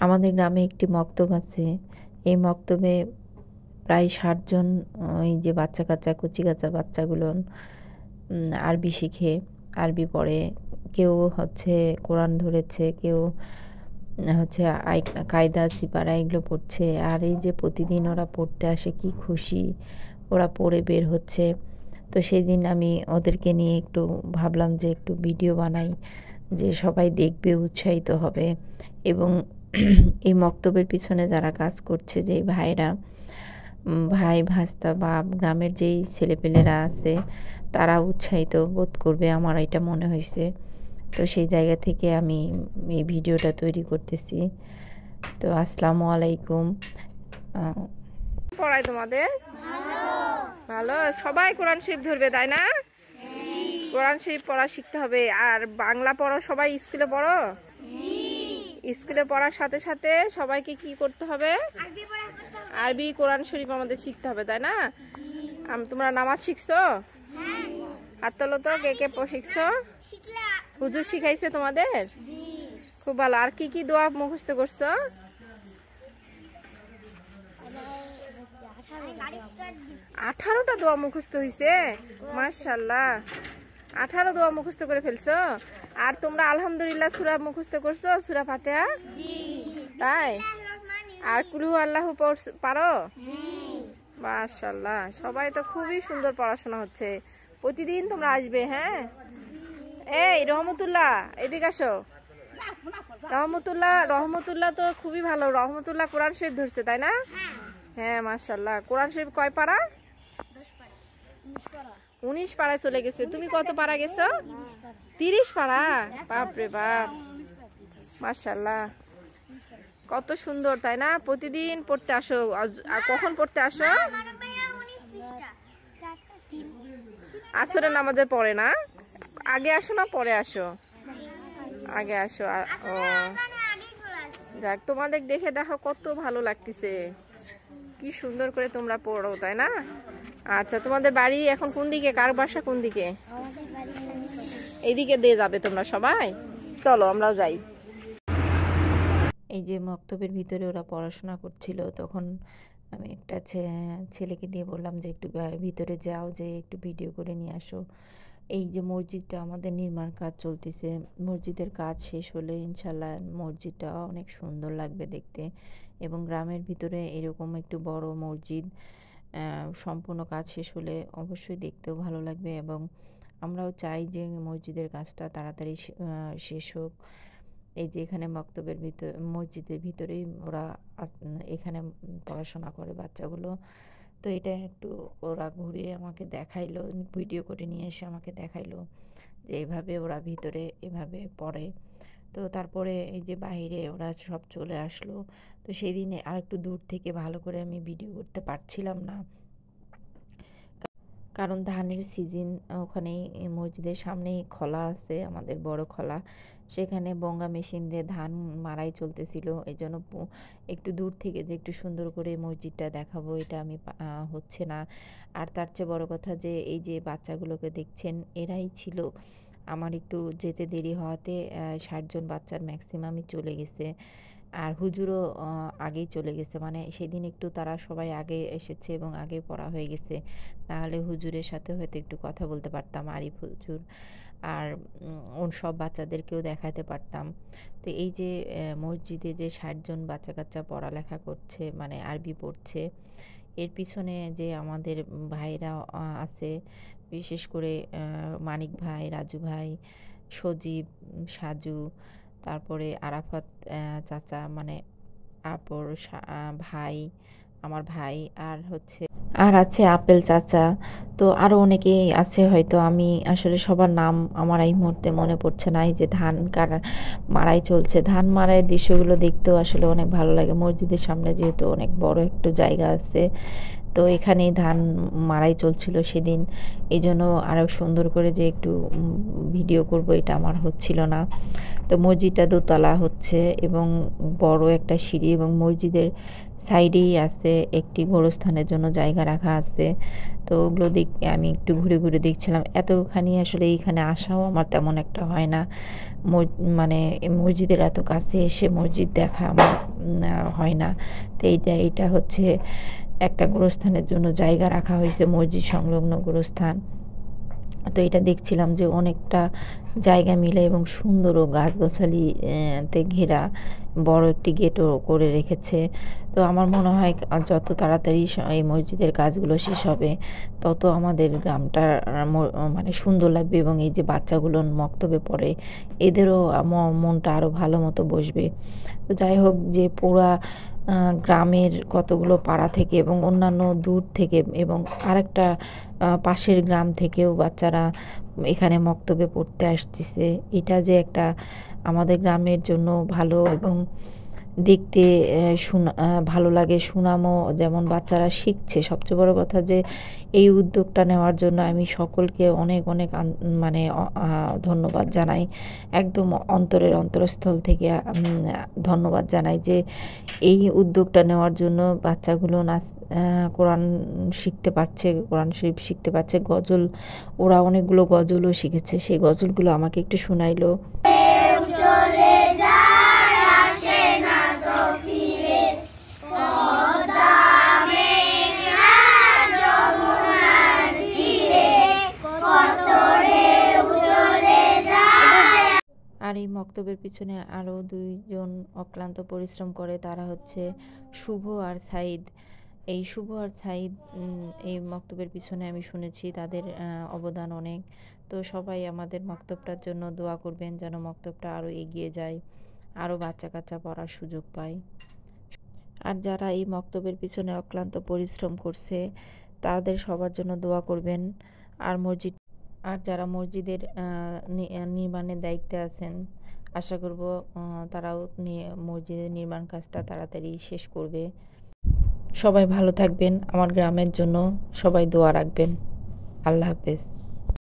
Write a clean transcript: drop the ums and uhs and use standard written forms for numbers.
আমাদের গ্রামে একটি মক্তব আছে। এই মক্তবে প্রায় ৬০ জন ওই যে বাচ্চা-কাচ্চা, কচি-কাঁচা বাচ্চাগুলো আরবি শিখে, আরবি পড়ে। কেউ হচ্ছে কোরআন ধরেছে, কেউ হচ্ছে কায়দা, সিপারা এগুলো পড়ছে। আর এই যে প্রতিদিন ওরা পড়তে আসে, কি খুশি! ওরা পড়ে বের হচ্ছে। তো সেদিন আমি ওদেরকে নিয়ে একটু ভাবলাম যে একটু ভিডিও বানাই, যে সবাই দেখবে, উৎসাহিত হবে। এবং এই মক্তবের পিছনে যারা কাজ করছে, যেই ভাইরা, ভাই ভাস্তা বা গ্রামের যেই ছেলেপেলেরা আছে, তারা উৎসাহিত বোধ করবে, আমার এটা মনে হয়েছে। তো সেই জায়গা থেকে আমি এই ভিডিওটা তৈরি করতেছি। তো আসসালামু আলাইকুম। পড়ায় তোমাদের ভালো, সবাই কোরআন শরীফ ধরবে, তাই না? কোরআন শরীফ পড়া শিখতে হবে। আর বাংলা পড়ো, সবাই স্কুলে পড়ো। স্কুলে পড়ার সাথে সাথে সবাইকে কি করতে হবে? আরবি কোরআন শরীফ আমাদের শিখতে হবে, তাই না? তোমরা নামাজ শিখছো? হাত তোলো তো, কে কে শিখছো? হুজুর শিখাইছে তোমাদের? খুব ভালো। আর কি কি দোয়া মুখস্থ করছো? 18টা দোয়া মুখস্থ হয়েছে, মাশাআল্লাহ। 18 দোয়া মুখস্থ করে ফেলছো। আর তোমরা আলহামদুলিল্লাহ সূরা মুখস্থ করছো, সূরা ফাতিহা? তাই? আর কুলহু আল্লাহু পারো? মাশাআল্লাহ, সবাই তো খুবই সুন্দর পড়াশোনা হচ্ছে। প্রতিদিন তোমরা আসবে, হ্যাঁ? এই রহমতুল্লাহ, এদিকে আসো। রহমতুল্লাহ তো খুবই ভালো। রহমতুল্লাহ কোরআন শরীফ ধরছে, তাই না? হ্যাঁ, মাশাআল্লাহ। কোরআন শরীফ কয় পারা? 19 পাড়ায় চলে গেছে। তুমি কত পারা গেছো? 30 পারা। বাপরে বাপ, মাশাআল্লাহ, কত সুন্দর, তাই না? প্রতিদিন পড়তে আসো। কখন পড়তে আসো? আসরের নামাজে পড়ে না? আগে আসো না পরে আসো? আগে আসো। ও যাক, তোমাদের দেখে দেখো কত ভালো লাগতেছে, কি সুন্দর করে তোমরা পড়ো, তাই না? আচ্ছা, তোমাদের বাড়ি এখন কোন দিকে? কার বাসা কোন দিকে? এইদিকে দিয়ে যাবে তোমরা সবাই? চলো আমরাও যাই। এই যে মক্তবের ভিতরে ওরা পড়াশোনা করছিল, তখন আমি একটা ছেলেকে দিয়ে বললাম যে একটু ভিতরে যাও, যে একটু ভিডিও করে নিয়ে আসো। এই যে মসজিদটা আমাদের নির্মাণ কাজ চলতেছে, মসজিদের কাজ শেষ হলে ইনশাল্লাহ মসজিদটা অনেক সুন্দর লাগবে দেখতে। এবং গ্রামের ভিতরে এরকম একটু বড় মসজিদ সম্পূর্ণ কাজ শেষ হলে অবশ্যই দেখতেও ভালো লাগবে। এবং আমরাও চাই যে মসজিদের কাজটা তাড়াতাড়ি শেষ হোক। এই যে এখানে মক্তবের ভিতর, মসজিদের ভিতরেই ওরা এখানে পড়াশোনা করে বাচ্চাগুলো। তো এটা একটু ওরা ঘুরিয়ে আমাকে দেখাইলো, ভিডিও করে নিয়ে এসে আমাকে দেখাইলো যে এভাবে ওরা ভিতরে এভাবে পড়ে। তো তারপরে এই যে বাইরে ওরা সব চলে আসলো। তো সেই দিনে আর একটু দূর থেকে ভালো করে আমি ভিডিও করতে পারছিলাম না, কারণ ধানের সিজন। ওখানেই মসজিদের সামনেই খলা আছে, আমাদের বড় খলা, সেখানে বঙ্গা মেশিন দিয়ে ধান মাড়াই চলতেছিল। এই জন্য একটু দূর থেকে যে একটু সুন্দর করে মসজিদটা দেখাবো, এটা আমি হচ্ছে না। আর তার চেয়ে বড় কথা যে এই যে বাচ্চাগুলোকে দেখছেন, এরাই ছিল আমার একটু যেতে দেরি হওয়াতে ৬০ জন বাচ্চার ম্যাক্সিমামই চলে গেছে। আর হুজুরও আগেই চলে গেছে, মানে সেদিন একটু তারা সবাই আগে এসেছে এবং আগে পড়া হয়ে গেছে। নাহলে হুজুরের সাথে হয়তো একটু কথা বলতে পারতাম, আরিফ হুজুর, আর সব বাচ্চাদেরকেও দেখাতে পারতাম। তো এই যে মসজিদে যে ৬০ জন বাচ্চা কাচ্চা পড়ালেখা করছে, মানে আরবি পড়ছে, এর পিছনে যে আমাদের ভাইরা আছে, বিশেষ করে মানিক ভাই, রাজু ভাই, সজীব, সাজু, তারপরে আরাফাত চাচা, মানে আপুর ভাই, আমার ভাই, আর হচ্ছে আর আছে আপেল চাচা। তো আরও অনেকেই আছে, হয়তো আমি আসলে সবার নাম আমার এই মুহূর্তে মনে পড়ছে না। এই যে ধান মাড়াই চলছে, ধান মাড়াইয়ের দৃশ্যগুলো দেখতেও আসলে অনেক ভালো লাগে। মসজিদের সামনে যেহেতু অনেক বড় একটু জায়গা আছে, তো এখানেই ধান মাড়াই চলছিল সেদিন। এই জন্য আরও সুন্দর করে যে একটু ভিডিও করব, এটা আমার হচ্ছিল না। তো মসজিদটা দোতলা হচ্ছে এবং বড় একটা সিঁড়ি, এবং মসজিদের সাইডেই আছে একটি গোরস্থানের জন্য জায়গা রাখা আছে। তো ওগুলো আমি একটু ঘুরে ঘুরে দেখছিলাম। এতখানি আসলে এইখানে আসাও আমার তেমন একটা হয় না। মানে মসজিদের এত কাছে এসে মসজিদ দেখা আমার হয় না। তো এইটা হচ্ছে একটা গোরস্থানের জন্য জায়গা রাখা হয়েছে, মসজিদ সংলগ্ন গোরস্থান। তো এটা দেখছিলাম যে অনেকটা জায়গা মিলে এবং সুন্দর ও গাছগাছালি তে ঘেরা বড় একটি গেটও করে রেখেছে। তো আমার মনে হয় যত তাড়াতাড়ি এই মসজিদের কাজগুলো শেষ হবে তত আমাদের গ্রামটা মানে সুন্দর লাগবে এবং এই যে বাচ্চাগুলো মক্তবে পড়ে এদেরও মনটা আরও ভালো মতো বসবে। তো যাই হোক, যে পুরা গ্রামের কতগুলো পাড়া থেকে এবং অন্যান্য দূর থেকে এবং আরেকটা পাশের গ্রাম থেকেও বাচ্চারা এখানে মক্তবে পড়তে আসতেছে। এটা যে একটা আমাদের গ্রামের জন্য ভালো এবং দেখতে ভালো লাগে, সুনামও যেমন বাচ্চারা শিখছে। সবচেয়ে বড় কথা যে এই উদ্যোগটা নেওয়ার জন্য আমি সকলকে অনেক অনেক মানে ধন্যবাদ জানাই। একদম অন্তরের অন্তরস্থল থেকে ধন্যবাদ জানাই যে এই উদ্যোগটা নেওয়ার জন্য বাচ্চাগুলো কোরআন শিখতে পারছে, কোরআন শরীফ শিখতে পারছে। গজল, ওরা অনেকগুলো গজলও শিখেছে, সেই গজলগুলো আমাকে একটু শোনাইলো। আর এই মক্তবের পিছনে আরও 2 জন অক্লান্ত পরিশ্রম করে, তারা হচ্ছে শুভ আর সাইদ। এই শুভ আর সাইদ এই মক্তবের পিছনে আমি শুনেছি তাদের অবদান অনেক। তো সবাই আমাদের মক্তবটার জন্য দোয়া করবেন যেন মক্তবটা আরও এগিয়ে যায়, আরও বাচ্চা কাচ্চা পড়ার সুযোগ পায়। আর যারা এই মক্তবের পিছনে অক্লান্ত পরিশ্রম করছে তাদের সবার জন্য দোয়া করবেন। আর যারা মসজিদের নির্মাণের দায়িত্বে আছেন, আশা করব তারাও মসজিদের নির্মাণ কাজটা তাড়াতাড়ি শেষ করবে। সবাই ভালো থাকবেন, আমার গ্রামের জন্য সবাই দোয়া রাখবেন। আল্লাহ হাফেজ।